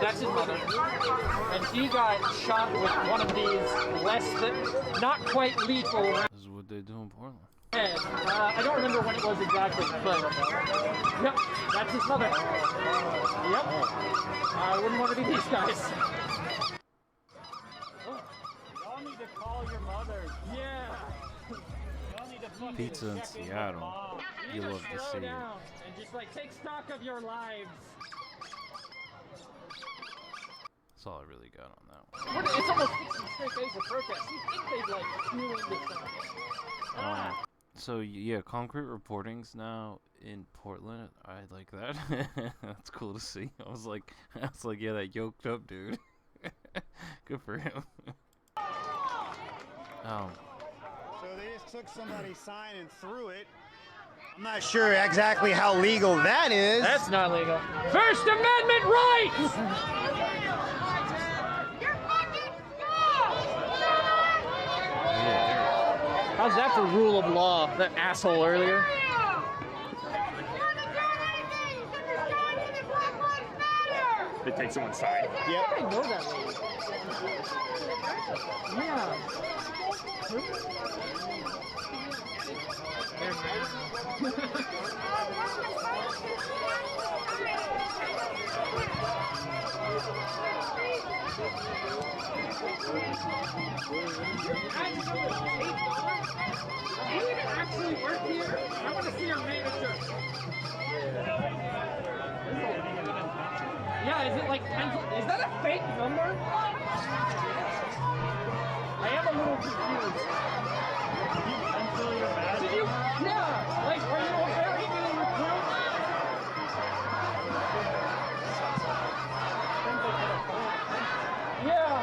that's his mother. And he got shot with one of these less than, not quite lethal. This is what they do in Portland. I don't remember when it was exactly, but yep, that's his mother. Yep. I wouldn't want to be these guys. Y'all need to call your mother. Yeah. Y'all need to fucking Pizza in check in with Seattle. mom. You love to Slow see it. down and just like take stock of your lives. That's all I really got on that one. It's almost 60 straight days of protest. You think they'd like fuel this stuff? So yeah, concrete reporting's now in Portland. I like that. That's cool to see. I was like, yeah, that yoked up dude. Good for him. So they just took somebody's sign and threw it. I'm not sure exactly how legal that is. That's not legal. First Amendment rights! How's that for rule of law? That asshole earlier. They take someone's sign. Yep. I know that lady. Yeah. Do you even actually work here? I want to see your manager. Yeah, is it like, is that a fake number? I am a little confused. Did you? Yeah, like, are you already getting recruited? Yeah.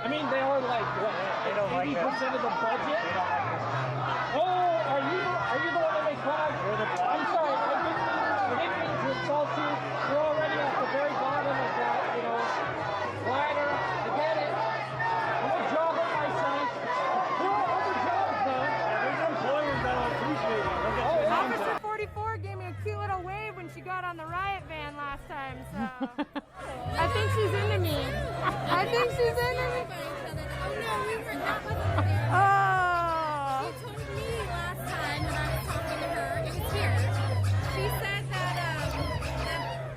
I mean, they are like, what, 80% of the budget? Oh, are you the one that makes fun of? I'm sorry, I didn't mean to insult you. You're already at the very bottom of that, ladder. I get it. I'm a job on my side. There are other jobs, though. There's employers that'll appreciate it. Officer 44 gave me a cute little wave when she got on the riot van last time, so I think she's into me. I think she's into me. Oh. She told me last time when I was talking to her, it was here. She said that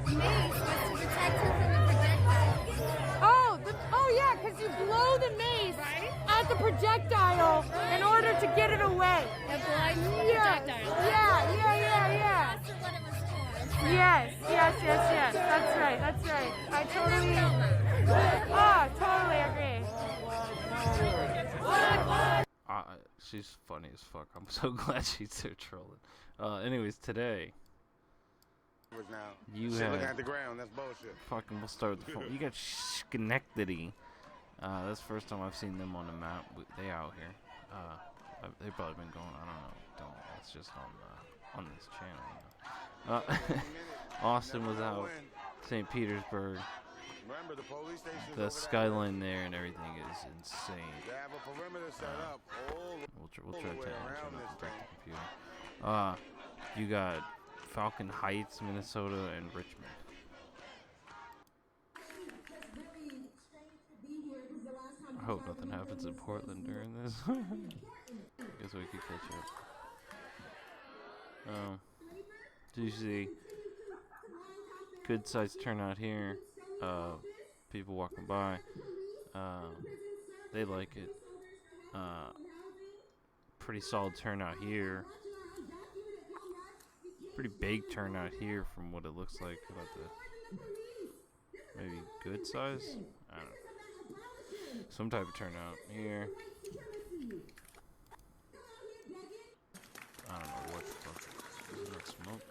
the mace was to protect her from the projectile. Oh yeah, because you blow the mace at the projectile in order to get it away. It blinds the projectile. Yeah. That's what it was for. Yes. That's right. I totally agree. She's funny as fuck. I'm so glad she's there trolling. Anyways, today you have looking at the ground. That's bullshit. Fucking, we'll start with the phone. You got Schenectady. That's the first time I've seen them on the map. They out here. They've probably been going. I don't know. It's just on this channel. Austin was out. St. Petersburg. Remember, the police station. The skyline there and everything is insane. They have a perimeter set up. We'll try to protect the computer. You got Falcon Heights, Minnesota, and Richmond. I hope nothing happens in Portland during this. Guess we could catch up. Did you see good sized turnout here? People walking by. They like it. Pretty solid turnout here. Pretty big turnout here from what it looks like. About the maybe good size? I don't know. Some type of turnout here. I don't know what the fuck. Is that smoke?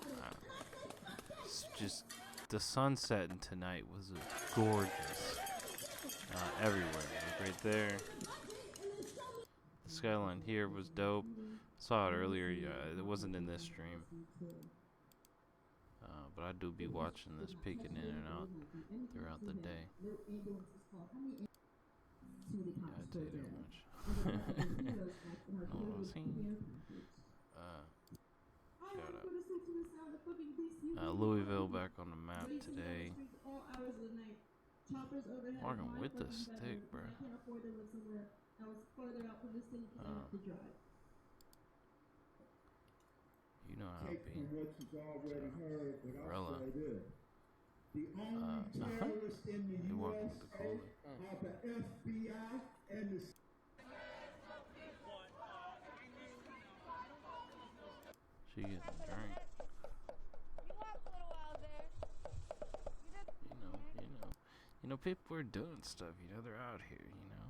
I don't know. It's just the sunset tonight was gorgeous. Everywhere. Like right there. The skyline here was dope. Saw it earlier. Yeah, it wasn't in this stream. But I do be watching this, peeking in and out throughout the day. Yeah, I tell you that much. Oh, see? Shout out. Louisville back on the map today. Walking with the stick, bro. You know how it be. Umbrella. You're walking with the cola. She getting a drink. You know, people are doing stuff. You know, they're out here. You know,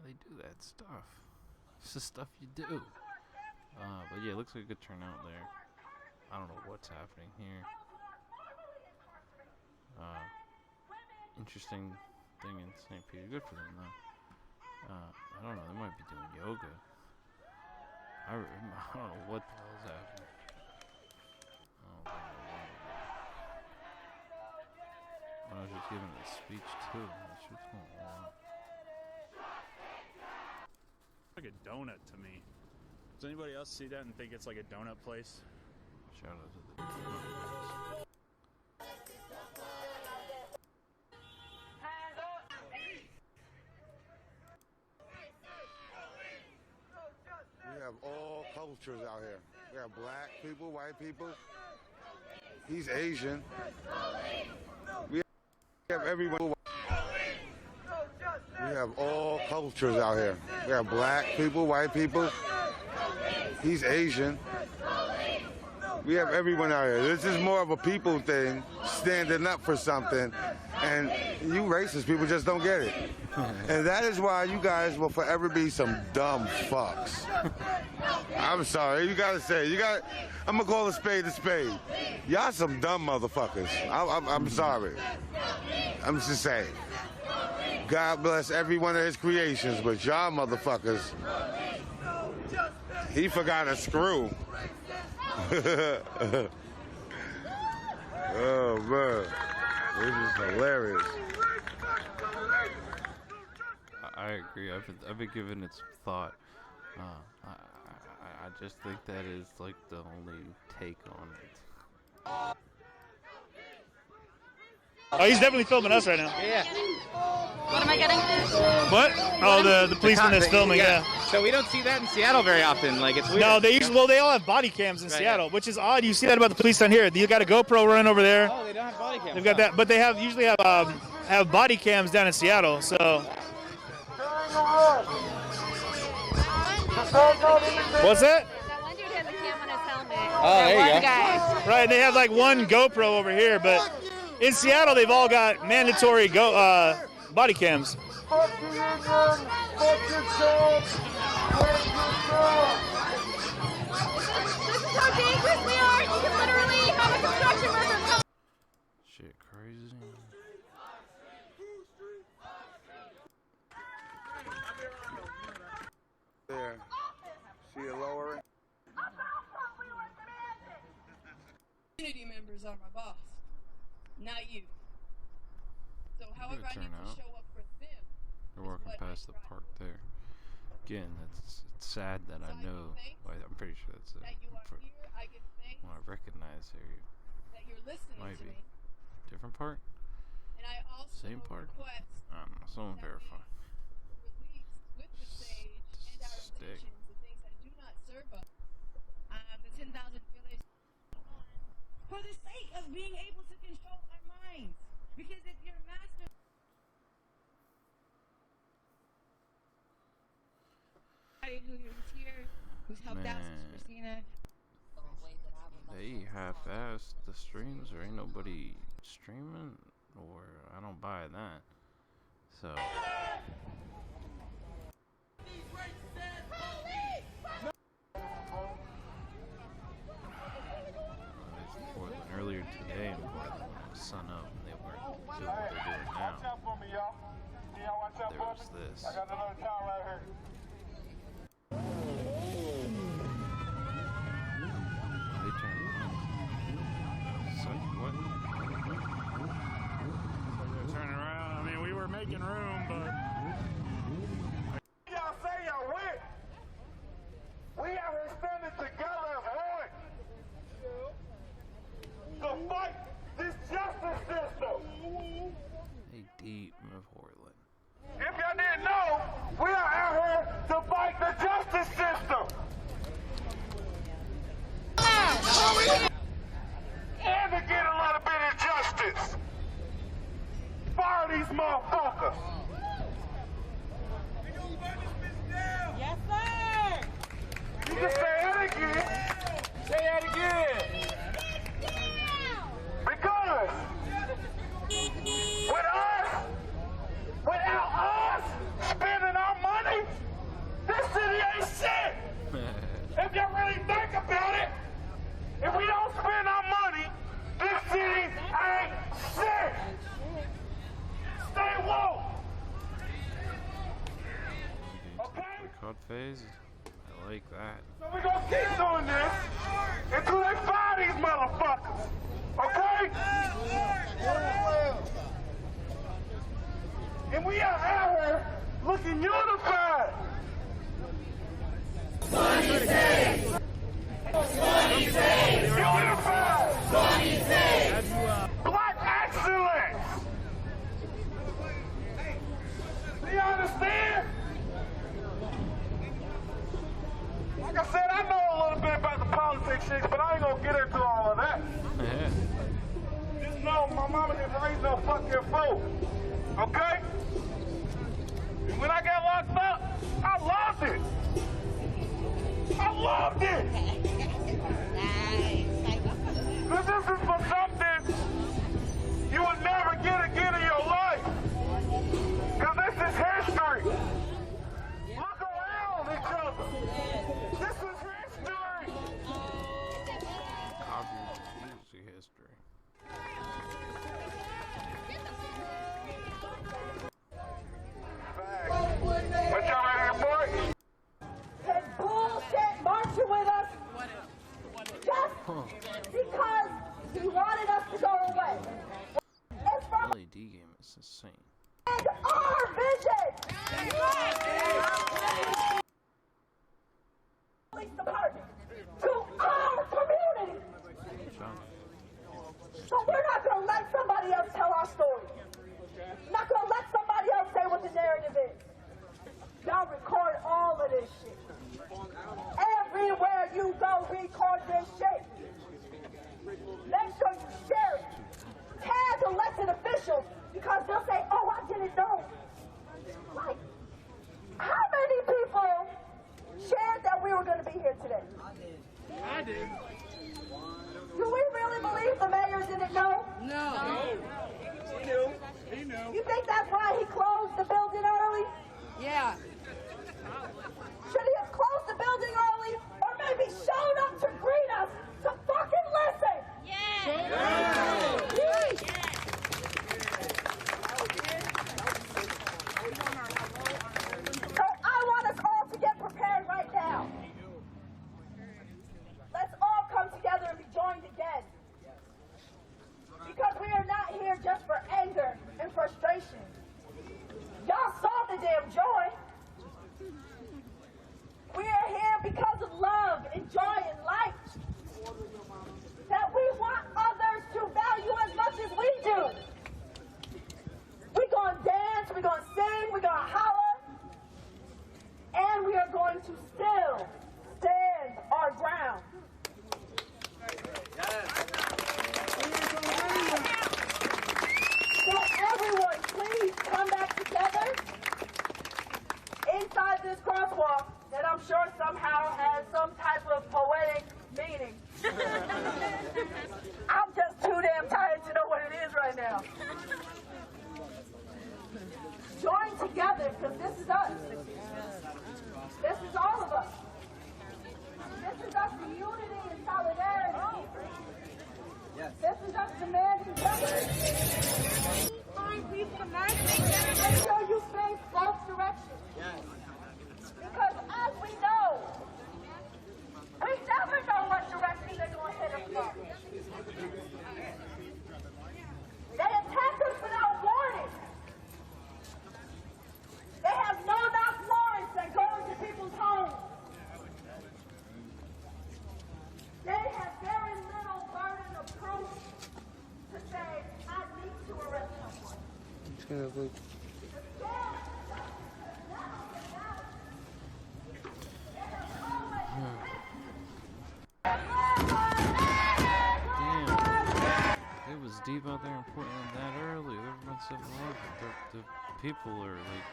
they do that stuff. It's the stuff you do. But yeah, it looks like a good turnout there. I don't know what's happening here. Interesting thing in St. Peter. Good for them though. I don't know. They might be doing yoga. I don't know what the hell is happening. I was just giving a speech too. That's what's going on. Like a donut to me. Does anybody else see that and think it's like a donut place? Shout out to the donut. We have all cultures out here. We have black people, white people. He's Asian. We have everyone. We have all cultures out here. We have black people, white people. He's Asian. We have everyone out here. This is more of a people thing, standing up for something. And you racist people just don't get it. And that is why you guys will forever be some dumb fucks. I'm sorry, you gotta say, I'm gonna call a spade a spade. Y'all some dumb motherfuckers. I'm sorry. I'm just saying. God bless every one of his creations, but y'all motherfuckers, he forgot a screw. Oh man, this is hilarious. I agree. I've been giving it some thought. I just think that is like the only take on it. Oh, he's definitely filming us right now. Yeah. What am I getting? What? Oh, the policeman that's filming, yeah. So we don't see that in Seattle very often. Like, it's weird. No, they all have body cams in Seattle, which is odd. You see that about the police down here. You got a GoPro running over there. Oh, they don't have body cams. They've got that, but they usually have body cams down in Seattle. So. What's that? That one dude has a cam on his helmet. Oh, there you go. Guy. Right, they have like one GoPro over here, but in Seattle they've all got mandatory body cams. This is how dangerous we are. You can literally have a construction worker come. Shit, crazy. There. See it lowering? Community members are my boss, not you. So however I need to show up for them. They're walking past the park there. Again, it's sad that I know. Well, I'm pretty sure that's it. That you are here, I give thanks. When I recognize her, That you're listening might to be me. different part. And I also Same part. request I don't know. Someone verify. release with the stage and our Stick. intentions the things that do not serve us. The 10,000 village. For the sake of being able to control our minds. Because if your master. Who's here, who's helped out since Christina. They half-assed the streams, or ain't nobody streaming, or I don't buy that. So. Earlier today in Portland, when it was sun up, and they weren't doing what they're doing now. There was this. I got another tower right here. They turned what? They're turning around. I mean, we were making room, but. Y'all say y'all win. We out here standing together as one. boys. I like that. So we're gonna keep doing this until they fire these motherfuckers. Okay? And we are out here looking unified. Unified. Black excellence. Do you understand? Like I said, I know a little bit about the politics shit, but I ain't gonna get into all of that. Yeah. Just know my mama didn't raise no fucking fool. Okay? And when I got locked up, I loved it. I loved it. This is for something you would never get again in your life. Because this is history. Look around each other. This is history. Obviously history. What y'all ready to march? That bullshit marching with us just because he wanted us to go away. It's from LED game is insane. our vision. Police department to our community. So we're not going to let somebody else tell our story. Not going to let somebody else say what the narrative is. Y'all record all of this shit. Everywhere you go, record this shit. Make sure you share it. Tag elected officials because they'll say, oh, I didn't know. Like, how many people shared that we were going to be here today? I did. Do we really believe the mayor didn't know? No. He knew. He knew. You think that's why he closed the building early? Yeah. Should he have closed the building early or maybe showed up to greet us to fucking listen? So I want us all to get prepared right now. Let's all come together and be joined again. Because we are not here just for anger and frustration. Y'all saw the damn joy. We are here because of love and joy and light. That we want others to value as much as we do. We're going to dance, we're going to sing, we're going to holler. And we are going to still stand our ground. So everyone, please come back together inside this crosswalk that I'm sure somehow has some type of poetic meaning. I'm just too damn tired to know what it is right now. Join together, because this is us. This is all of us. This is us in unity and solidarity. This is us demanding justice. Make sure you face both directions. Because as we know, we never know what direction they're going to hit us from. They attack us without warning. They have no-knock warrants that go into people's homes. They have very little burden of proof to say, I need to arrest someone. Damn. It was deep out there in Portland that early. There been 7-Eleven. The people are like,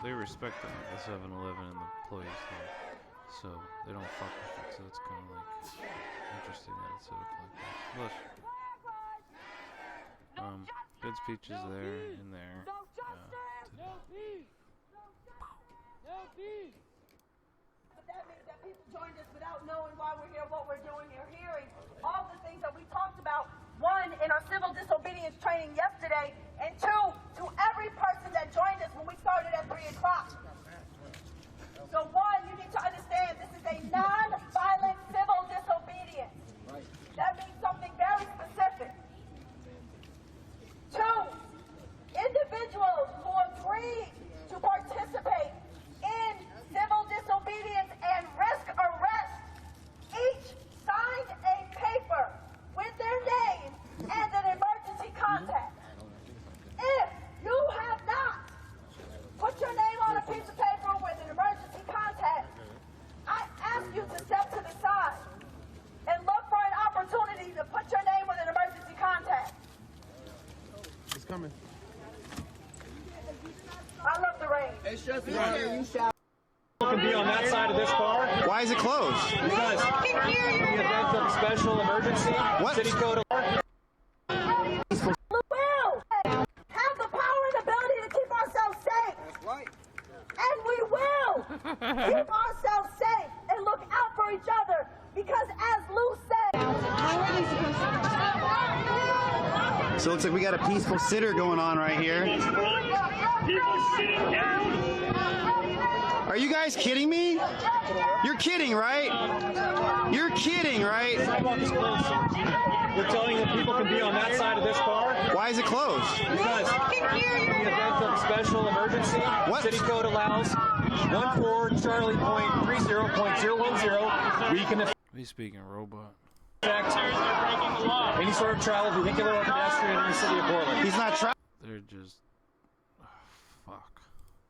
they respect them, the 7-Eleven and the employees there. So they don't fuck with it. So it's kind of like interesting that it's set up like that. Look. Good speeches there and there. No peace. No peace. But that means that people joined us without knowing why we're here, what we're doing. They're hearing all the things that we talked about. One, in our civil disobedience training yesterday, and two, to every person that joined coming. I love the rain. It's just You shall. Can be on that side of this car. Why is it closed? Because in the event of a special emergency, What? city code. We will have the power and ability to keep ourselves safe. That's right. And we will keep ourselves safe and look out for each other. Because as Lou said. So it looks like we got a peaceful sitter going on right here. Are you guys kidding me? You're kidding, right? You're kidding, right? Sidewalk is closed. We're telling you that people can be on that side of this car. Why is it closed? Because in the event of a special emergency, What? city code allows 14Charlie.30.010. We can He's speaking robot. affect any sort of travel, vehicular or pedestrian in the city of Portland. He's not They're just. Fuck.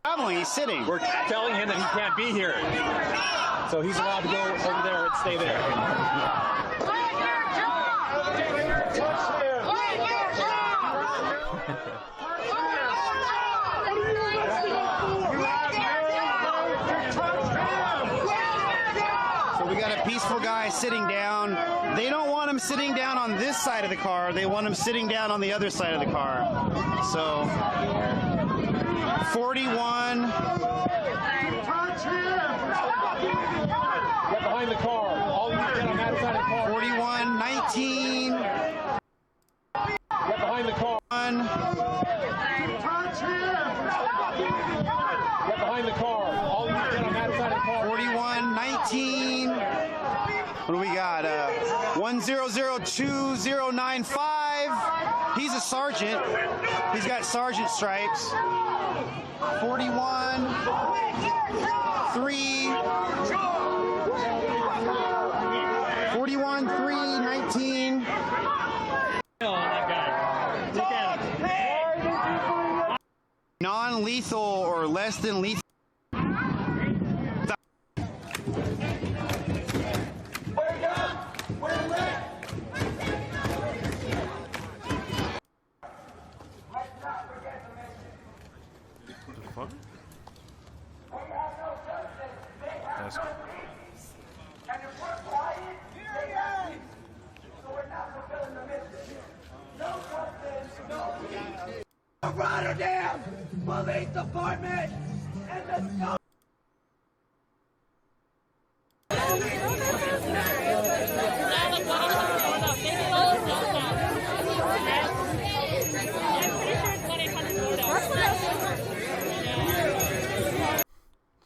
traveling, he's sitting. We're telling him that he can't be here. So he's allowed to go over there and stay there. So we got a peaceful guy sitting down. They don't want him sitting down on this side of the car. They want him sitting down on the other side of the car. So 41. Get behind the car. All you get on that side of the car. 41, 19. Get behind the car. Get behind the car. All you get on that side of the car. 41, 19. What do we got? 1002-095. He's a sergeant. He's got sergeant stripes. 41, 3. 41, 3, 19. Non-lethal or less than lethal. The fuck? That's Rotterdam Police Department and the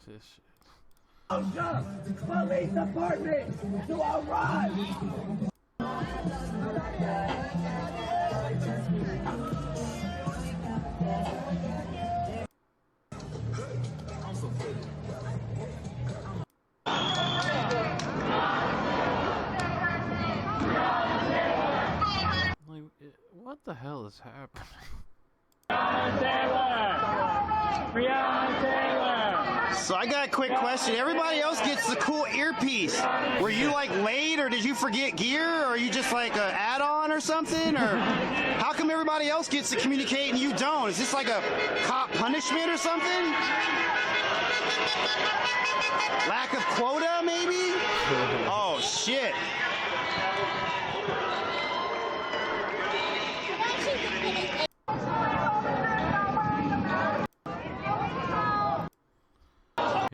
this shit. Police Department to arrive. Like, what the hell is happening? So I got a quick question. Everybody else gets the cool earpiece. Were you like late, or did you forget gear, or are you just like an add-on or something? Or how come everybody else gets to communicate and you don't? Is this like a cop punishment or something? Lack of quota, maybe? Oh shit.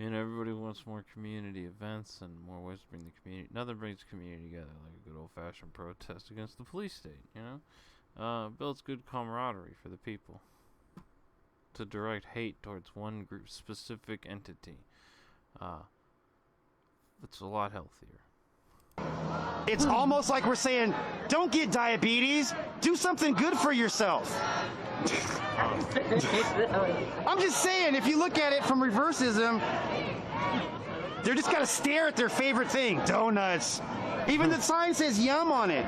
And everybody wants more community events and more ways to bring the community. Nothing brings the community together like a good old-fashioned protest against the police state, you know? Builds good camaraderie for the people. To direct hate towards one group, specific entity. It's a lot healthier. It's almost like we're saying, don't get diabetes, do something good for yourself. I'm just saying, if you look at it from reversism, they're just gotta stare at their favorite thing, donuts. Even the sign says yum on it.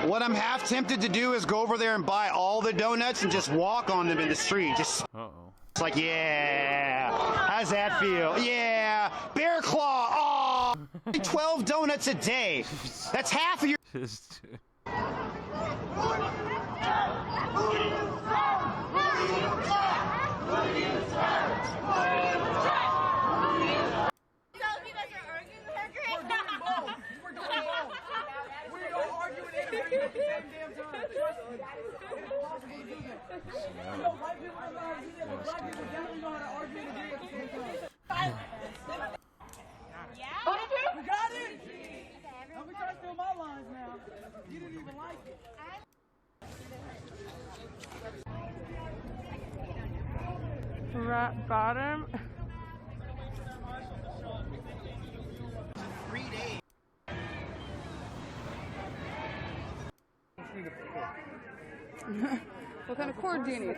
What I'm half tempted to do is go over there and buy all the donuts and just walk on them in the street. Just It's like, yeah, how's that feel? Yeah, bear claw, oh! 12 donuts a day. That's half of your. You got it! Don't be trying to steal my lines now. You didn't even like it. Rat bottom. 3 days. What kind of cord do you need?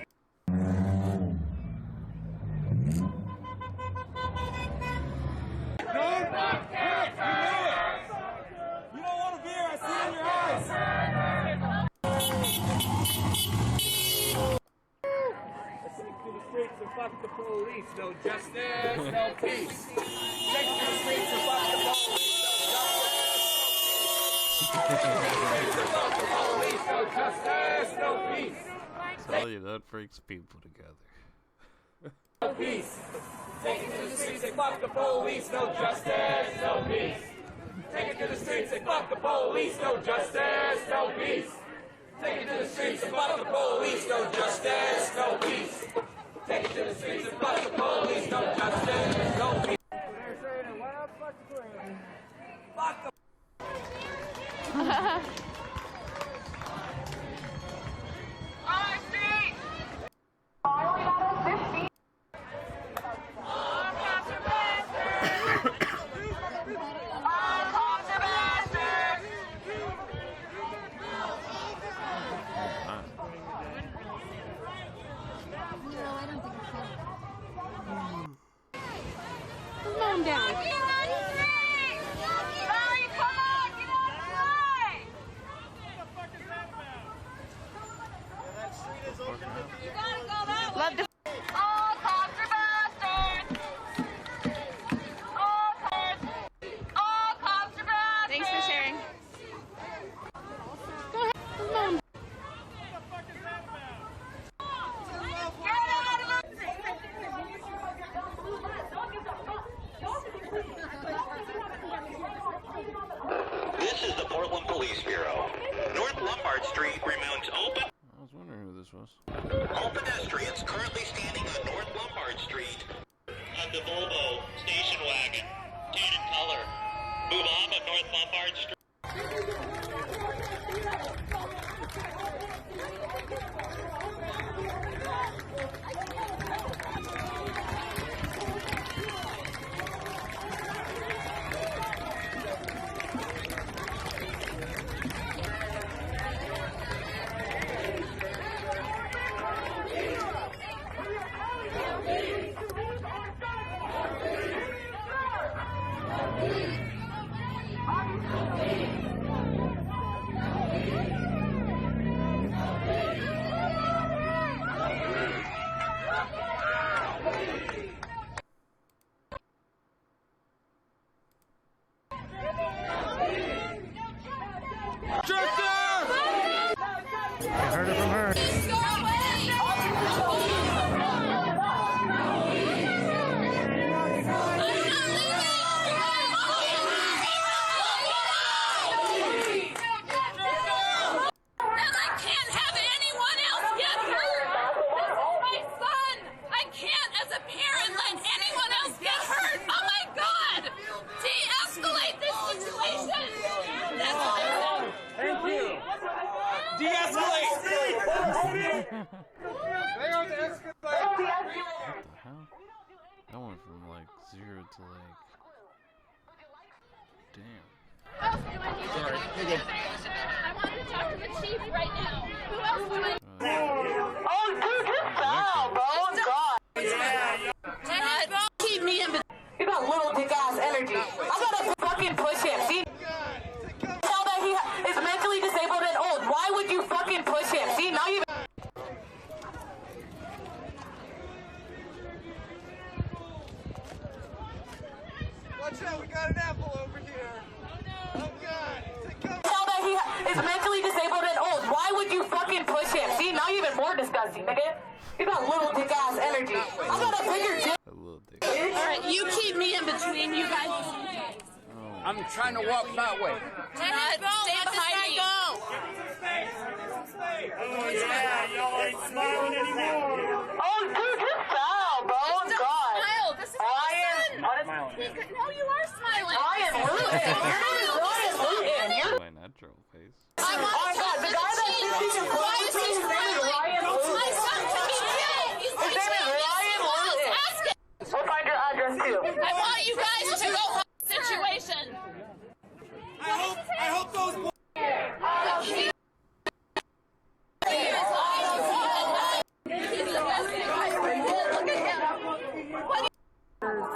Fuck the police, no justice, no peace. Take to the streets and fuck the police, no justice, no peace. Tell you that freaks people together. No peace. Take it to the streets and fuck the police, no justice, no peace. Take it to the streets and fuck the police, no justice, no peace. Take it to the streets and fuck the police, no justice, no peace. Take it to the streets and fuck the police, no justice, no peace. Fuck the Calm down. Love the all cops are bastards. All cops are bastards. Thanks for sharing. Go ahead. Come on. Get out of the This is the Portland Police Bureau. North Lombard Street remains open. I was wondering who this was. All pedestrians currently standing on North Lombard Street. At the Volvo station wagon, tan in color. Move off at North Lombard Street. I heard it from her. That went from like 0 to like, damn. Sorry. I wanted to talk to the chief right now. Who else do I? Oh, dude, good job, bro. God. Keep me in. You got little dick ass energy. I gotta fucking push him. See? Tell that he is mentally disabled and old. Why would you fucking push him? See, now you. Watch out, we got an apple over here. Oh, God. Tell that he is mentally disabled and old. Why would you fucking push him? See, now you're even more disgusting, nigga. You got little dick ass energy. I got a bigger dick. Alright, you keep me in between you guys. I'm trying to walk that way. Stand behind me. Oh, yeah, y'all ain't smiling anymore. Oh, dude, just smile, bro. Oh, God. Smile. This is Ryan. no, you are smiling. Ryan Luton. Your name is Ryan Luton. My natural face. Oh, my God. The guy that's sitting in front of me, his name is Ryan Luton. My son can be killed. His name is Ryan Luton. We'll find your address, too. I want you guys to go home. Situation. I hope those.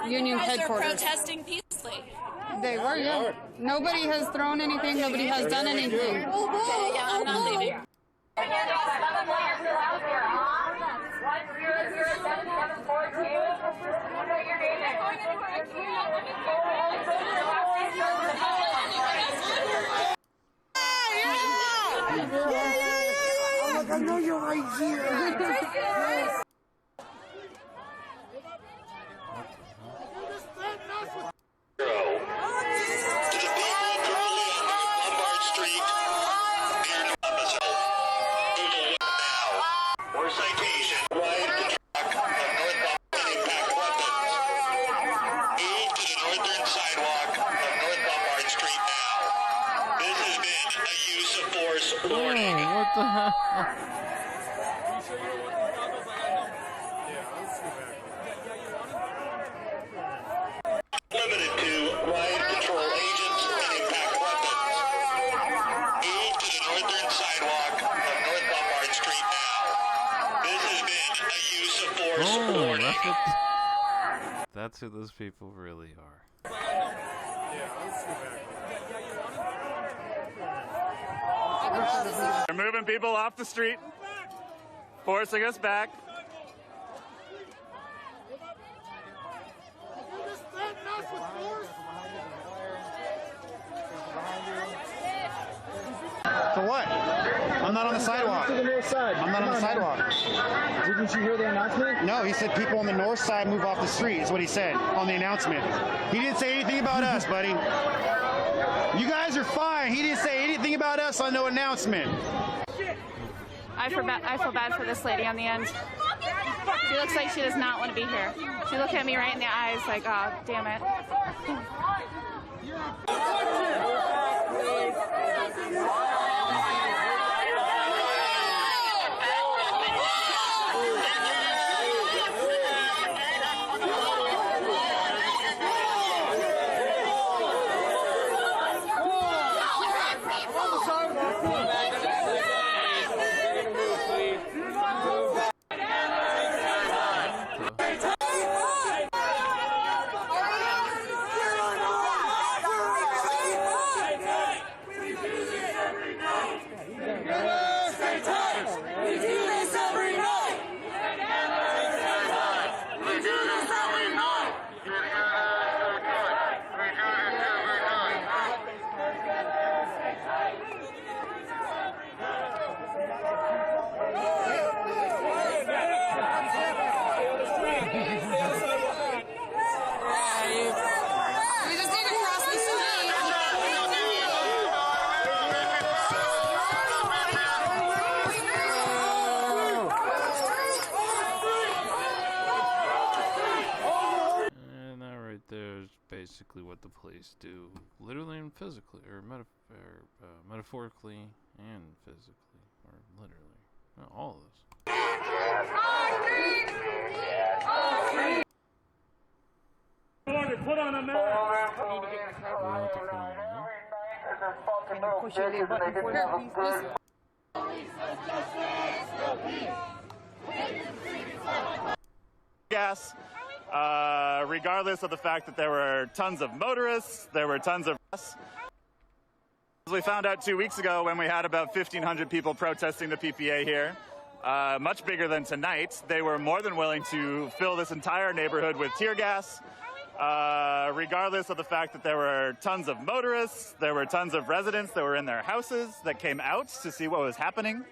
Union headquarters. Protesting peacefully. They were, yeah. Nobody has thrown anything. Nobody has done anything. Okay, yeah, I'm not leaving. I know you're right here. Or citation. Ride the truck on northbound impact weapons. Move to the northern sidewalk of North Lombard Street now. This has been a use of force warning. Oh, what the hell? Limited to riot control agents and impact weapons. Move to the northern sidewalk of North Lombard Street now. This has been a use of force warning. That's who those people really are. They're moving people off the street, forcing us back. For what? I'm not on the sidewalk. To the north side. I'm not on the sidewalk. Didn't you hear the announcement? No, he said people on the north side move off the street, is what he said on the announcement. He didn't say anything about us, buddy. You guys are fine. He didn't say anything about us on no announcement. I feel bad for this lady on the end. She looks like she does not want to be here. She looked at me right in the eyes like, oh, damn it. Basically what the police do, literally and physically, or metaphorically and physically, or literally. No, all of this. Put on a mask. Gas. Regardless of the fact that there were tons of motorists, there were tons of... As we found out 2 weeks ago when we had about 1,500 people protesting the PPA here, much bigger than tonight, they were more than willing to fill this entire neighborhood with tear gas, regardless of the fact that there were tons of motorists, there were tons of residents that were in their houses that came out to see what was happening.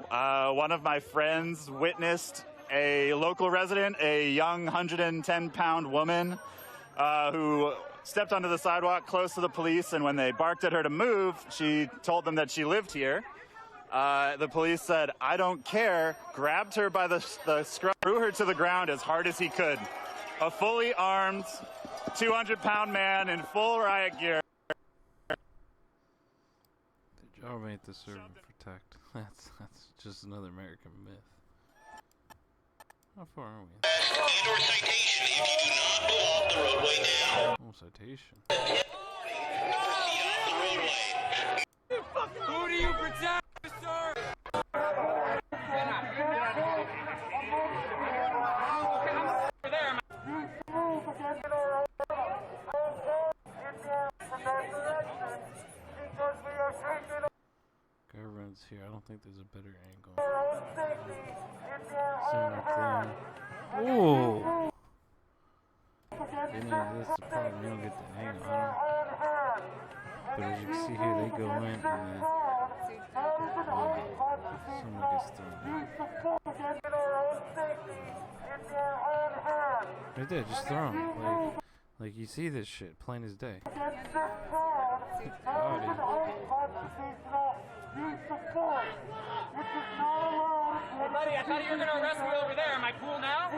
One of my friends witnessed a local resident, a young 110-pound woman who stepped onto the sidewalk close to the police, and when they barked at her to move, she told them that she lived here. The police said, "I don't care," grabbed her by the scruff, threw her to the ground as hard as he could. A fully armed 200-pound man in full riot gear. The job ain't to serve and protect. That's just another American myth. How far are we? And/or citation if you do not go off the roadway now. Oh, citation. Who do you protect, sir? Government's here. I don't think there's a better angle. Same right there. Ooh! You know, that's the problem. You don't get the angle on them. But as you can see here, they go in and then someone gets thrown out. Right there, just throw him. Like you see this shit, plain as day. Hey, buddy, I thought you were going to arrest me over there. Am I cool now?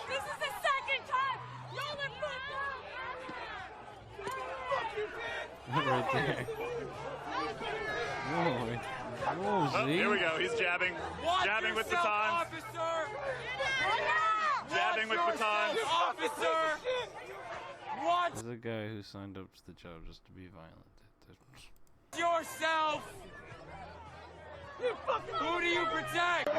This is the second time y'all have Right there. Whoa, Oh, Z. here we go. He's jabbing. Jabbing with batons. Jabbing with batons. Officer! Watch There's a guy who signed up to the job just to be violent. yourself! Who do you protect?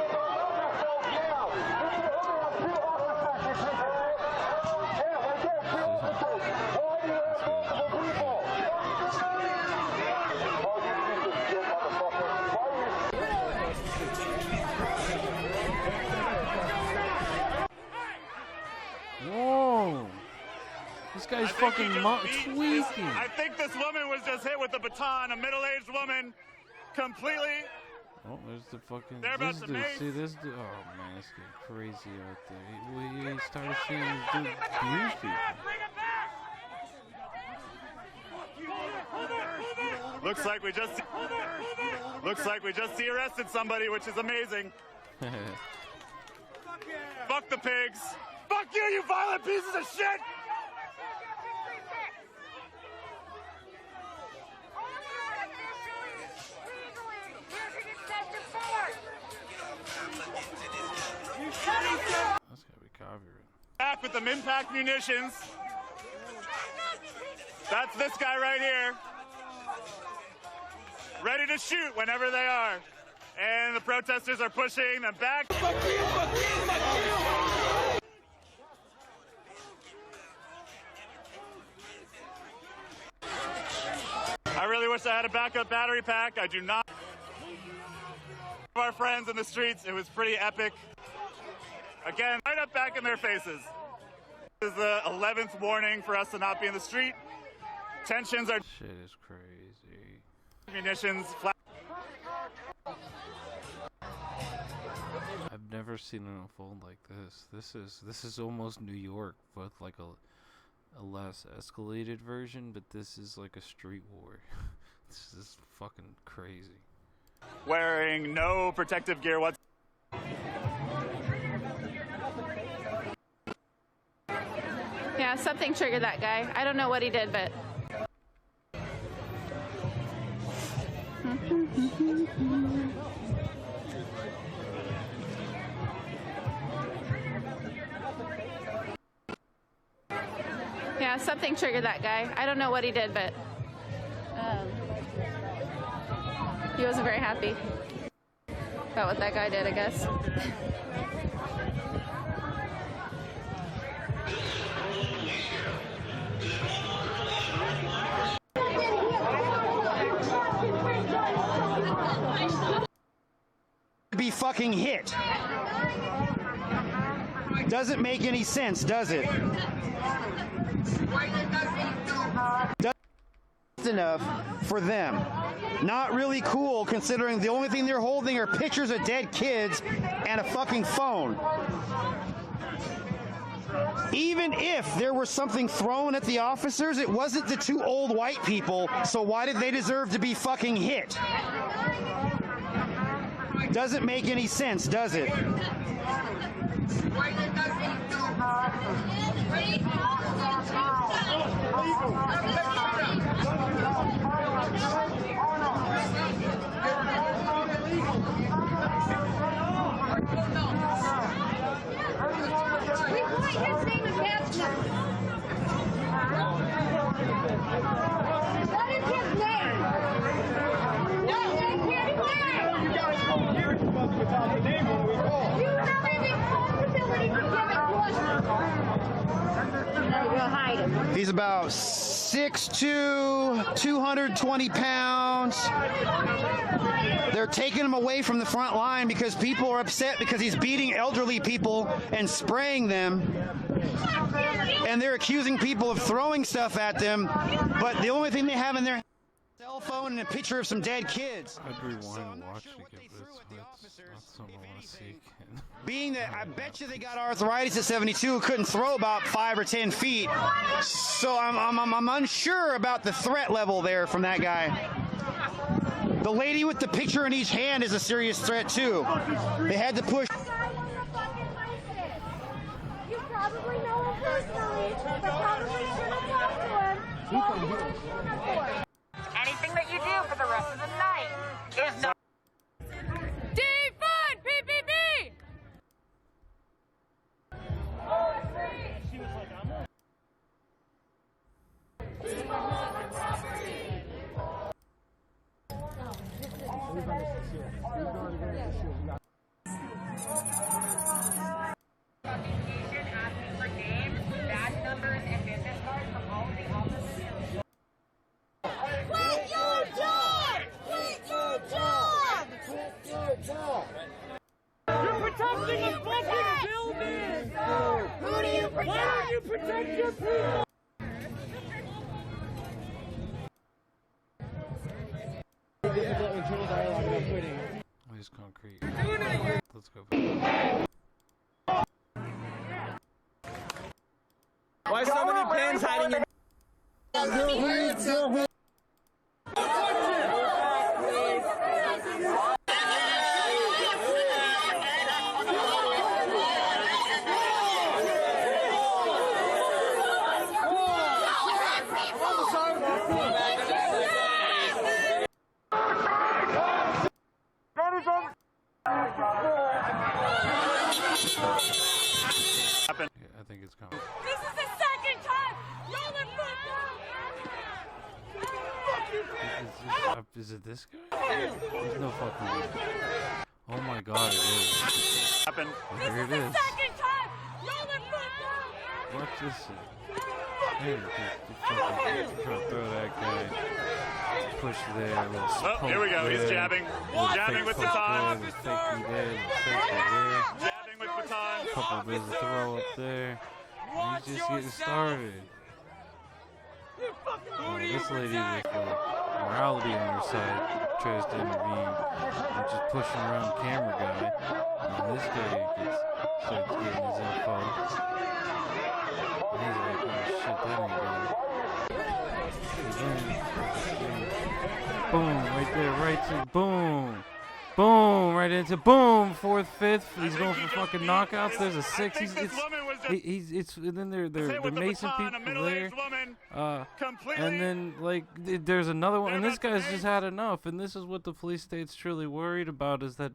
Whoa! This guy's fucking tweaking. I think this woman was just hit with a baton, a middle-aged woman, completely. Oh, there's the fucking. They're about This to dude, mace. see this dude? Oh man, it's getting crazy out there. He started seeing this dude abuse people. Looks like we just arrested somebody, which is amazing. Fuck the pigs. Fuck you, you violent pieces of shit. That's gotta be copyrighted. Back with them impact munitions. That's this guy right here. Ready to shoot whenever they are. And the protesters are pushing them back. I really wish I had a backup battery pack. I do not. Our friends in the streets, it was pretty epic. Again, right up back in their faces. This is the 11th warning for us to not be in the street. Tensions are. Shit is crazy. Munitions. Flat. I've never seen it unfold like this. This is almost New York, but like a less escalated version. But this is like a street war. This is fucking crazy. Wearing no protective gear whatsoever. Yeah, something triggered that guy. I don't know what he did, but. Yeah, something triggered that guy. I don't know what he did, but he wasn't very happy about what that guy did, I guess. be fucking hit. Doesn't make any sense, does it? Enough for them. Not really cool considering the only thing they're holding are pictures of dead kids and a fucking phone. Even if there was something thrown at the officers, it wasn't the two old white people, so why did they deserve to be fucking hit? Doesn't make any sense, does it? What is his name? You have any responsibility to give it to us? He's about 6'2", 220 pounds. They're taking him away from the front line because people are upset because he's beating elderly people and spraying them. And they're accusing people of throwing stuff at them, but the only thing they have in their cell phone and a picture of some dead kids. I'd rewind and watch it again, but it's not something I want to see again. Being that I bet you they got arthritis at 72, couldn't throw about 5 or 10 feet, so I'm unsure about the threat level there from that guy. The lady with the picture in each hand is a serious threat too. They had to push. You probably know him personally, but probably shouldn't talk to him. Anything that you do for the rest of the night is no. Defund PPP! Quit your job! Quit your job! Quit your job! You're protecting a fucking building! Who do you protect? Why don't you protect your people? Where's concrete? Let's go. Why so many pins hiding in? I think it's coming. This is the second time! Y'all are fucked up! Is it this guy? There's no fucking way. Oh my god, it is. Here it is. Second time! Y'all are fucked up! Watch this shit. Hey, just trying to throw that guy. Push there. Oh, here we go. He's jabbing. Jabbing with baton. Jabbing with baton. Couple bits of throw up there. He's just getting started. This lady with morality on her side tries to intervene and just pushing around the camera guy. And this guy starts getting his info. And he's like, oh shit, that ain't good. Boom, right there, right to boom. Boom, right into boom, 4th, 5th. He's going for fucking knockouts. There's a 6. It's and then they're macing people there. And then like there's another one, and this guy's just had enough. And this is what the police state's truly worried about, is that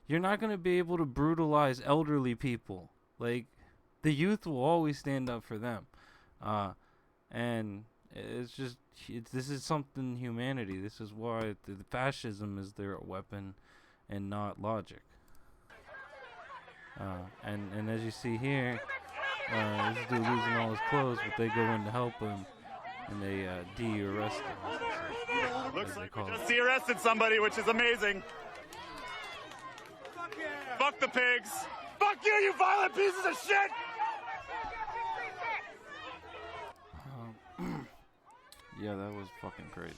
you're not going to be able to brutalize elderly people. Like the youth will always stand up for them. And it's just this is something humanity. This is why the fascism is their weapon and not logic. And as you see here, this dude losing all his clothes, but they go in to help him, and they de-arrest him. Looks like we just de-arrested somebody, which is amazing. Fuck the pigs. Fuck you, you violent pieces of shit. Yeah, that was fucking crazy.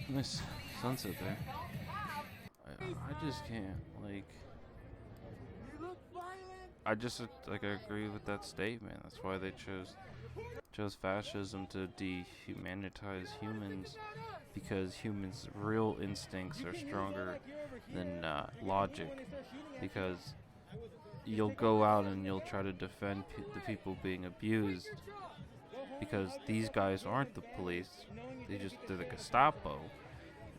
Nice sunset there. I just can't, like, I just, like, I agree with that statement. That's why they chose fascism to dehumanize humans, because humans' real instincts are stronger than logic, because you'll go out and you'll try to defend the people being abused, because these guys aren't the police, they're the Gestapo,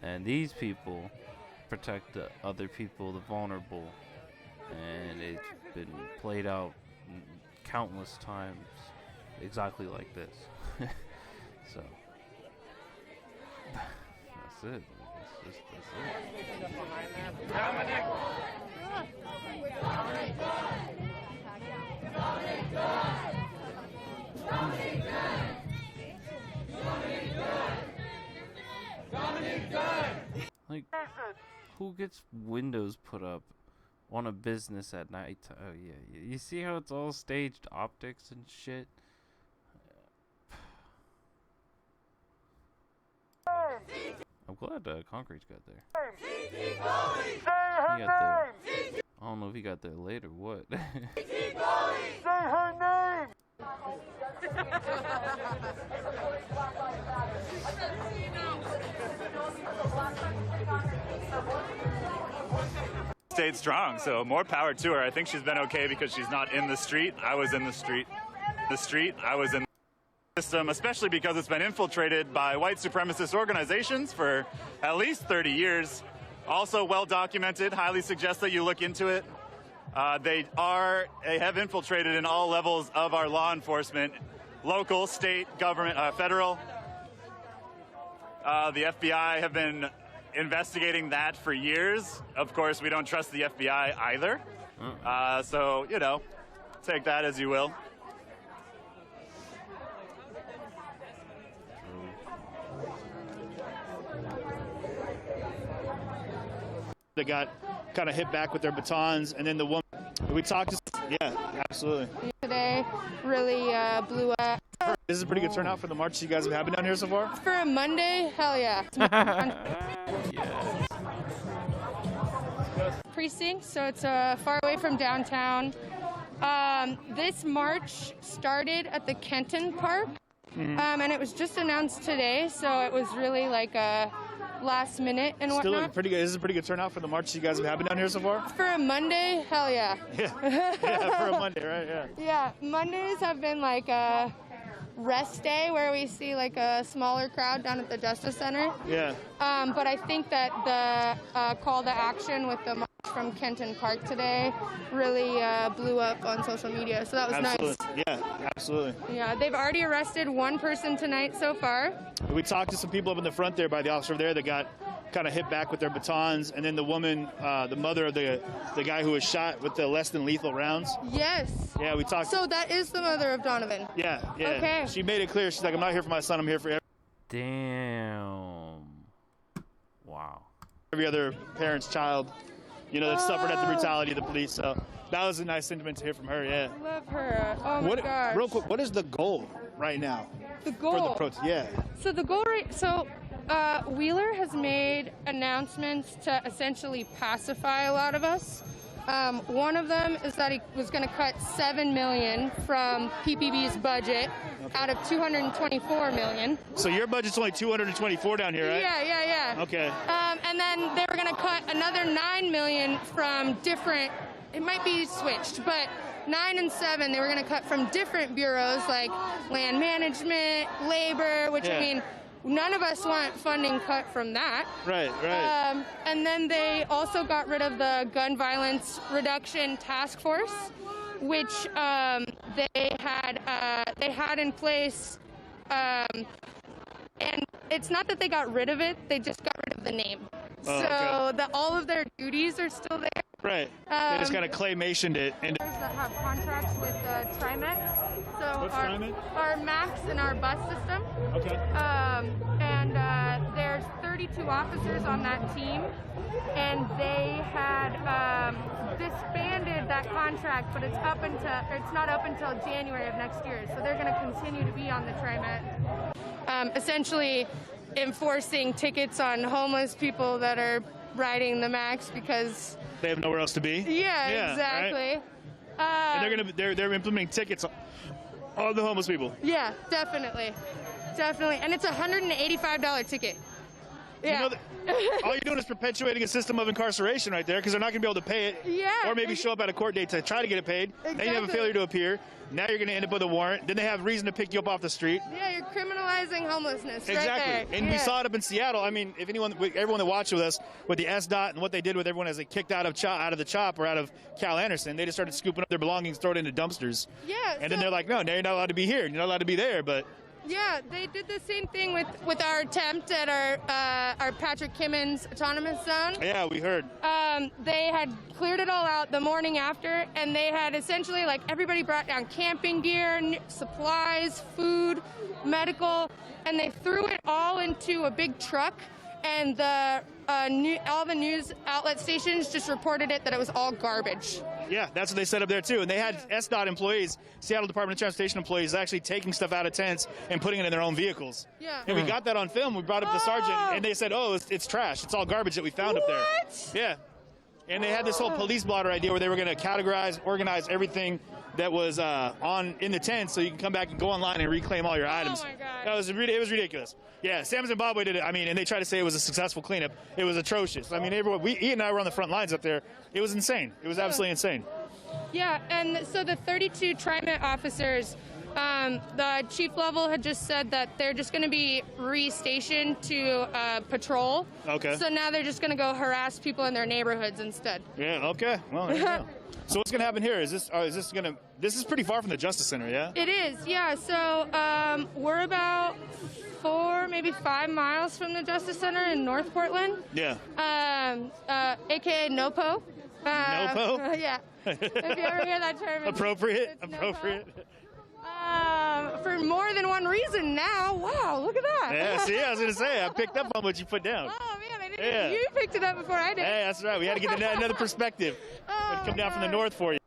and these people protect the other people, the vulnerable, and it's been played out countless times exactly like this. So that's it. That's it. Like, who gets windows put up on a business at night? Oh yeah, you see how it's all staged optics and shit? I'm glad Concrete's got there. He got there. I don't know if he got there late or what. Say her name! Stayed strong, so more power to her. I think she's been okay because she's not in the street. I was in the street. I was in the system, especially because it's been infiltrated by white supremacist organizations for at least 30 years. Also well documented. Highly suggest that you look into it. They have infiltrated in all levels of our law enforcement, local, state, government, federal. The FBI have been investigating that for years. Of course, we don't trust the FBI either. So, you know, take that as you will. They got kind of hit back with their batons, and then the woman we talked to. Yeah, absolutely. Today really blew up. This is a pretty good turnout for the march you guys have been down here so far. For a Monday, hell yeah. Precinct, so it's far away from downtown. This march started at the Kenton Park, and it was just announced today, so it was really like a last minute and whatnot. Still pretty good. This is a pretty good turnout for the march you guys have been down here so far. For a Monday, hell yeah. Yeah, for a Monday, right? Yeah. Yeah, Mondays have been like a rest day where we see like a smaller crowd down at the Justice Center. Yeah. But I think that the call to action with the march from Kenton Park today really blew up on social media, so that was absolutely. Nice. Yeah, absolutely. Yeah, they've already arrested one person tonight so far. We talked to some people up in the front there by the officer there that got kind of hit back with their batons, and then the woman, the mother of the guy who was shot with the less than lethal rounds. Yes. Yeah, we talked. So that is the mother of Donovan. Yeah. Okay. She made it clear. She's like, I'm not here for my son. I'm here for Damn. Wow. every other parent's child, you know, that suffered at the brutality of the police. So that was a nice sentiment to hear from her. Yeah. Love her. Oh my gosh. Real quick, what is the goal right now? The goal. For the protest. Yeah. So the goal Wheeler has made announcements to essentially pacify a lot of us. One of them is that he was going to cut $7 million from PPB's budget out of $224 million. So your budget's only $224 down here, right? Yeah. Okay. And then they were going to cut another $9 million from different. It might be switched, but 9 and 7 they were going to cut from different bureaus like land management, labor, which I mean. None of us want funding cut from that. Right. And then they also got rid of the Gun Violence Reduction Task Force, which they had in place. And it's not that they got rid of it; they just got rid of the name. Oh, so all of their duties are still there. Right. They just kind of claymationed it. And that have contracts with TriMet. So What's TriMet? Our maps and our bus system. Okay. And there's 32 officers on that team, and they had disbanded that contract, but it's not up until January of next year. So they're going to continue to be on the TriMet. Essentially enforcing tickets on homeless people that are riding the Max because they have nowhere else to be. Yeah, exactly. Right? And they're implementing tickets on the homeless people. Yeah, definitely, and it's a $185 ticket. Yeah. You know all you're doing is perpetuating a system of incarceration right there, because they're not going to be able to pay it. Yeah. Or maybe show up at a court date to try to get it paid. Exactly. Then you have a failure to appear. Now you're going to end up with a warrant. Then they have reason to pick you up off the street. Yeah, you're criminalizing homelessness. Exactly. Right there. And we saw it up in Seattle. I mean, if everyone that watched with us with the SDOT and what they did with everyone as they kicked out of the CHOP or out of Cal Anderson, they just started scooping up their belongings, throwing it into dumpsters. Yeah. And then they're like, no, now you're not allowed to be here. You're not allowed to be there. But yeah, they did the same thing with our attempt at our Patrick Kimmons autonomous zone. Yeah, we heard. They had cleared it all out the morning after, and they had essentially, like, everybody brought down camping gear, supplies, food, medical, and they threw it all into a big truck, and all the news outlet stations just reported that it was all garbage. Yeah, that's what they set up there too. And they had SDOT employees, Seattle Department of Transportation employees, actually taking stuff out of tents and putting it in their own vehicles. Yeah. And we got that on film. We brought up the sergeant, and they said, oh, it's trash. It's all garbage that we found up there. Yeah. And they had this whole police blotter idea where they were going to categorize, organize everything that was in the tent, so you can come back and go online and reclaim all your items. Oh my God. It was ridiculous. Yeah, Sam Zimbabwe did it. I mean, and they tried to say it was a successful cleanup. It was atrocious. I mean, Ian and I were on the front lines up there. It was insane. It was absolutely insane. Yeah, and so the 32 TriMet officers, the chief level had just said that they're just going to be restationed to patrol. Okay. So now they're just going to go harass people in their neighborhoods instead. Yeah. Okay. Well, there you go. So what's going to happen here? This is pretty far from the Justice Center, yeah? It is, yeah. So we're about 4, maybe 5 miles from the Justice Center in North Portland. Yeah. AKA NOPO. NOPO? Yeah. If you ever hear that term. Appropriate. For more than one reason now. Wow, look at that. Yeah, see, I was going to say, I picked up on what you put down. Oh, man, I didn't. You picked it up before I did. Hey, that's right. We had to get another perspective. I'd come down from the north for you.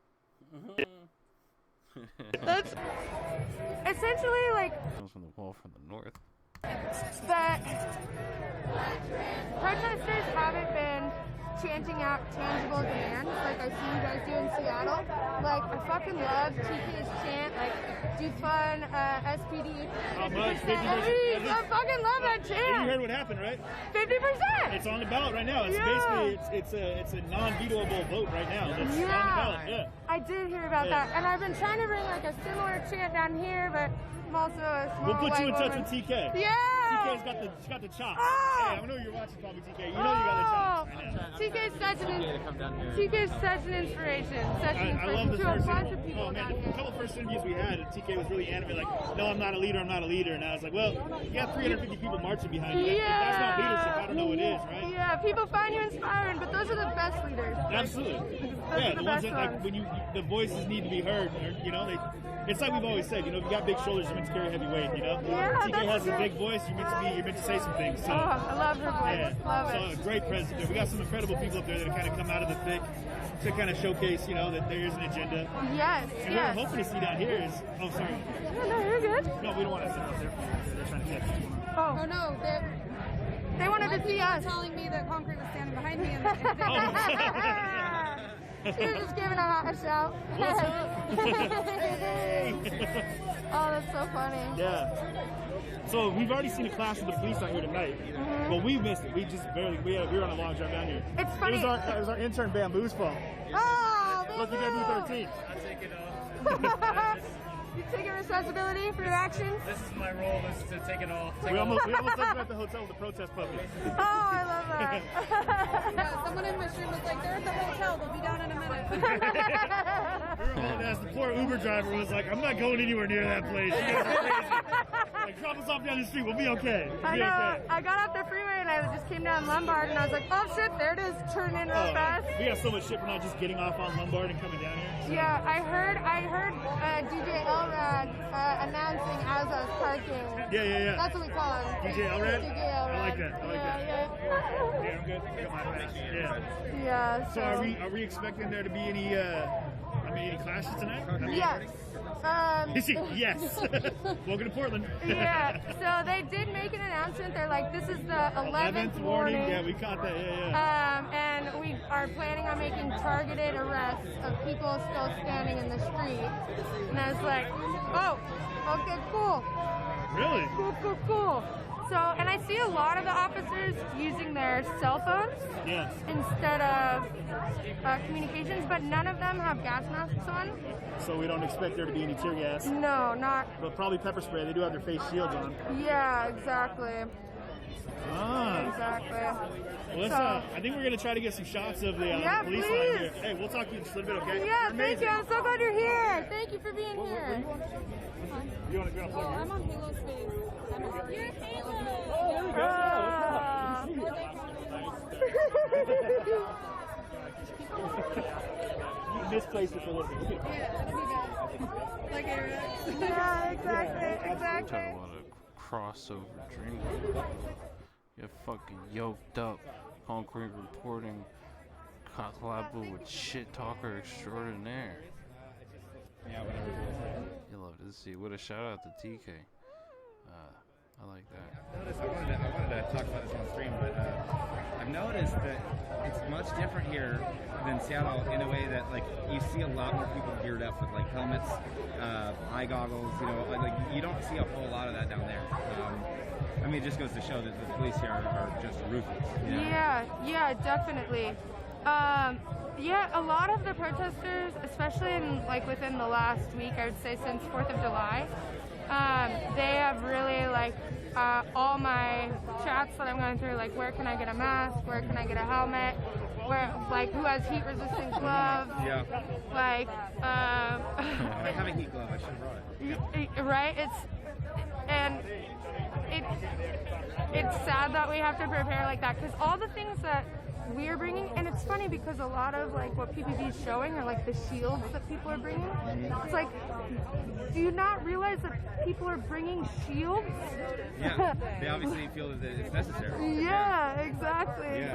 That's essentially like... Comes from the wall from the north. That protesters haven't been chanting out tangible demands like I see you guys do in Seattle. Like, I fucking love TK's chant, like, defund SPD. How much? 50%? I fucking love that chant. You heard what happened, right? 50%. It's on the ballot right now. It's basically it's a non-vetoable vote right now. It's on the ballot. Yeah. I did hear about that, and I've been trying to bring like a similar chant down here, but I'm also a small We'll put you in touch woman. with TK. Yeah. TK's got the chops. Oh. Hey, I know you're watching probably TK. You know you got the chops right now. TK's such an inspiration. I love the to first a bunch interview. of people Oh man, down a here. couple first interviews we had, and TK was really animated, like, no, I'm not a leader, and I was like, well, you got 350 people marching behind you. Yeah. If that's not leadership, I don't know what is, right? Yeah, people find you inspiring, but those are the best leaders. Absolutely. Those Yeah, are the ones best that, like, when the voices need to be heard, or, you know, it's like we've always said, you know, if you got big shoulders, you're meant to carry heavy weight, you know? Yeah, TK has true. a big voice, you're meant to say some things. So, I love her voice. yeah. Love So it. a great president. We got some incredible people up there that kind of come out of the thick to kind of showcase, you know, that there is an agenda. Yes, And yes. we're hoping to see down here is, oh, sorry. No, you're good. No, we don't want to sit up there. They're trying to catch you. Oh no, they wanted to see us. Telling me that concrete was standing behind me. And She was just giving a shout. What's up? Oh, that's so funny. Yeah. So we've already seen a clash with the police out here tonight, but we missed it. We just barely. We were on a long drive down here. It's funny. It was our intern Bamboo's fault. Oh, Look, he gave me 13. You taking responsibility for your actions? This is my role, is to take it all. We almost left him at the hotel with the protest puppy. Oh, I love that. yeah, someone in my stream was like, they're at the hotel, they'll be down in a minute. We were all as the poor Uber driver was like, I'm not going anywhere near that place. You guys are crazy. Like, drop us off down the street, we'll be okay. I know. I got off the freeway and I just came down Lombard, and I was like, oh shit, there it is, turning in real fast. We got so much shit for not just getting off on Lombard and coming down here. Yeah, I heard DJ Elrad announcing as I was parking. Yeah. That's what we call him. DJ Elrad? DJ Elrad. I like that. Yeah. Yeah, I'm good. I got my pass. Yeah. Yeah. So are we expecting there to be any any clashes tonight? Yes. Yes. Welcome to Portland. Yeah. So they did make an announcement. They're like, this is the 11th warning. Yeah, we caught that. Yeah. And we are planning on making targeted arrests of people still standing in the street. And I was like, oh, okay, cool. Really? Cool. So, and I see a lot of the officers using their cell phones instead of communications, but none of them have gas masks on. So we don't expect there to be any tear gas? No, not. But probably pepper spray. They do have their face shields on. Yeah, exactly. Exactly. Well, I think we're going to try to get some shots of the police line here. Hey, we'll talk to you in just a little bit, okay? Yeah, thank you. I'm so glad you're here. Thank you for being here. You want to go plug I'm on Halo's face. You're Halo. Oh, there we go. You misplaced it for a little bit. Yeah, that'll be good. Like Eric. Yeah, exactly. Talking about a crossover dream. You're fucking yoked up, Concrete reporting, collabo with shit talker extraordinaire. Yeah, whatever. You love to see. What a shout out to TK. I like that. I wanted to talk about this on stream, but I've noticed that it's much different here than Seattle in a way that, like, you see a lot more people geared up with, like, helmets, eye goggles, like, you don't see a whole lot of that down there. I mean, it just goes to show that the police here are just ruthless. You know? Yeah, definitely. Yeah, a lot of the protesters, especially within the last week, I would say since 4th of July, they have really, all my chats that I'm going through, like, where can I get a mask, where can I get a helmet, who has heat-resistant gloves, I have a heat glove, I should have brought it. Right? It's sad that we have to prepare like that, because all the things that we're bringing, and it's funny because a lot of what PPV is showing are the shields that people are bringing. It's like, do you not realize that people are bringing shields? Yeah, they obviously feel that it's necessary. Yeah, exactly.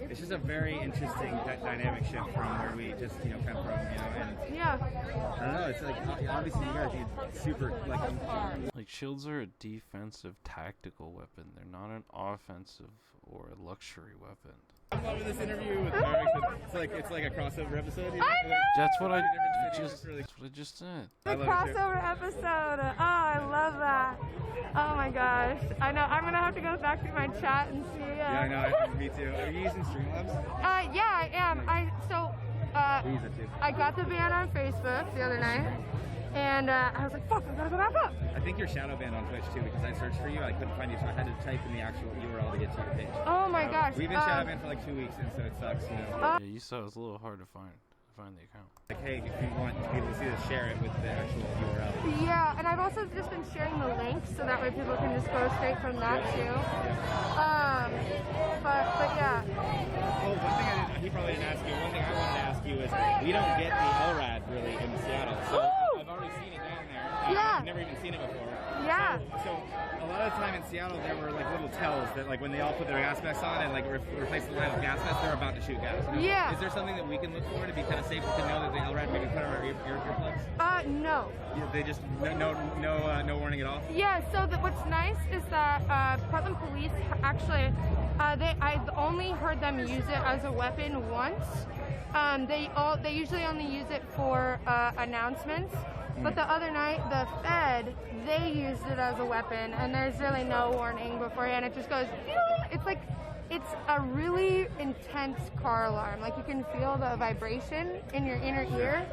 It's just a very interesting dynamic shift from where we just come from, and yeah. I don't know. It's like obviously you guys need super shields are a defensive tactical weapon. They're not an offensive or a luxury weapon. I'm loving this interview with Eric. It's like a crossover episode. I know. That's what I just said. The crossover episode. Oh, I love that. Oh my gosh. I know. I'm gonna have to go back through my chat and see. Yeah, I know. Me too. Are you using Streamlabs? Yeah, I am. We use it too. I got the ban on Facebook the other night. And I was like, fuck, I gotta go back up. I think you're shadow banned on Twitch too, because I searched for you, I couldn't find you, so I had to type in the actual URL to get to your page. Oh my gosh. We've been shadow banned for 2 weeks, and so it sucks, Yeah, you saw it's a little hard to find the account. Like, hey, if you want people to see this, share it with the actual URL. Yeah, and I've also just been sharing the links, so that way people can just go straight from that too. But yeah. Oh, one thing he probably didn't ask you. One thing I wanted to ask you is, we don't get the LRAD really in Seattle, so I've already seen it down there. I've never even seen it before. Yeah. So a lot of the time in Seattle, there were little tells that when they all put their gas masks on and replace the line with gas masks, they're about to shoot gas. Yeah. Is there something that we can look for to be kind of safe to know that the LRAD maybe put on our earplugs? No. Yeah, they just no warning at all. Yeah. So what's nice is that Portland police actually, I've only heard them use it as a weapon once. They usually only use it for announcements. But the other night, the Fed, they used it as a weapon, and there's really no warning beforehand. It just goes, it's a really intense car alarm. You can feel the vibration in your inner ear,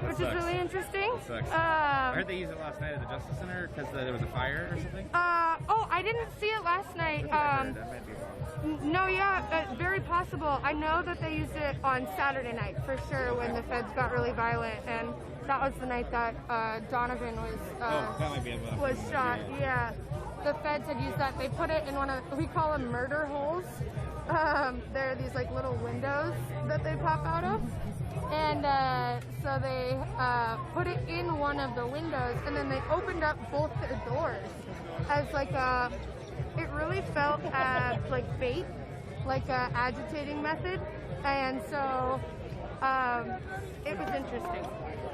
which is really interesting. I heard they used it last night at the Justice Center because there was a fire or something. I didn't see it last night. That might be wrong. No, yeah, very possible. I know that they used it on Saturday night for sure when the feds got really violent, and that was the night that Donovan was shot. Yeah. the feds had used that. They put it in one of, we call them murder holes. They're these like little windows that they pop out of. And so they put it in one of the windows, and then they opened up both the doors as like a, it really felt like bait, like a agitating method. And so it was interesting.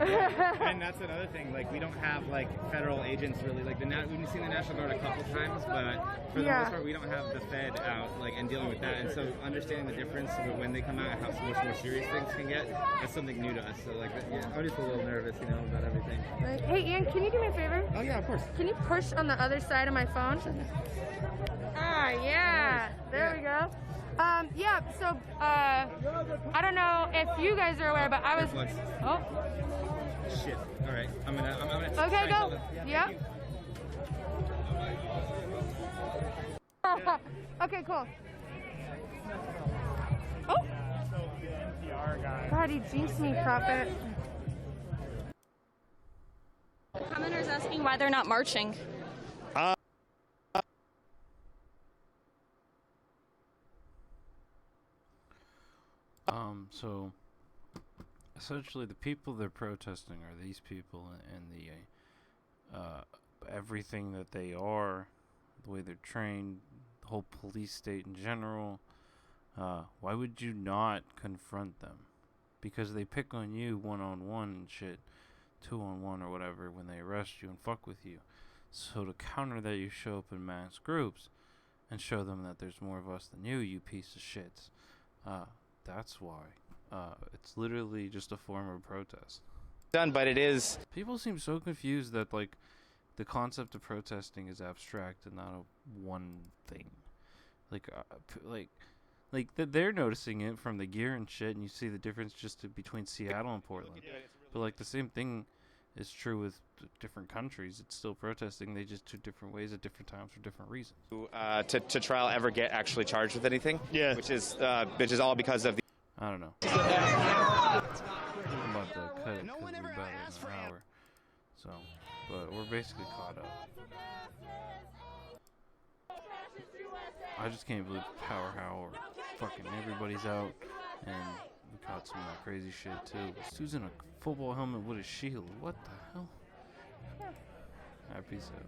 And that's another thing, like we don't have like federal agents really, like we've seen the National Guard a couple times, but for the most part we don't have the Fed out like and dealing with that, and so understanding the difference when they come out and how much more serious things can get is something new to us. So like I'm just a little nervous, you know, about everything. Hey Ian, can you do me a favor? Oh yeah, of course. Can you push on the other side of my phone? Ah, yeah, there we go. Yeah, so, I don't know if you guys are aware, but I was... Oh. Shit. All right. I'm gonna okay, go. Yep. Okay, cool. Oh. God, he jinxed me, Prophet. The commenter's asking why they're not marching. So essentially the people they're protesting are these people and the everything that they are, the way they're trained, the whole police state in general. Why would you not confront them? Because they pick on you one-on-one and shit, 2-on-1 or whatever when they arrest you and fuck with you. So to counter that, you show up in mass groups and show them that there's more of us than you piece of shits. That's why. It's literally just a form of protest. Done, but it is. People seem so confused that like the concept of protesting is abstract and not a one thing. Like they're noticing it from the gear and shit, and you see the difference just between Seattle and Portland. But like the same thing is true with different countries. It's still protesting. They just do different ways at different times for different reasons. To trial ever get actually charged with anything? Yeah. Which is all because of the. I don't know. I'm about to cut it because we're about in an hour. So, but we're basically caught up. I just can't believe Power Hour. Fucking everybody's out, and we caught some of that crazy shit too. This dude's in a football helmet with a shield. What the hell? Alright, peace out.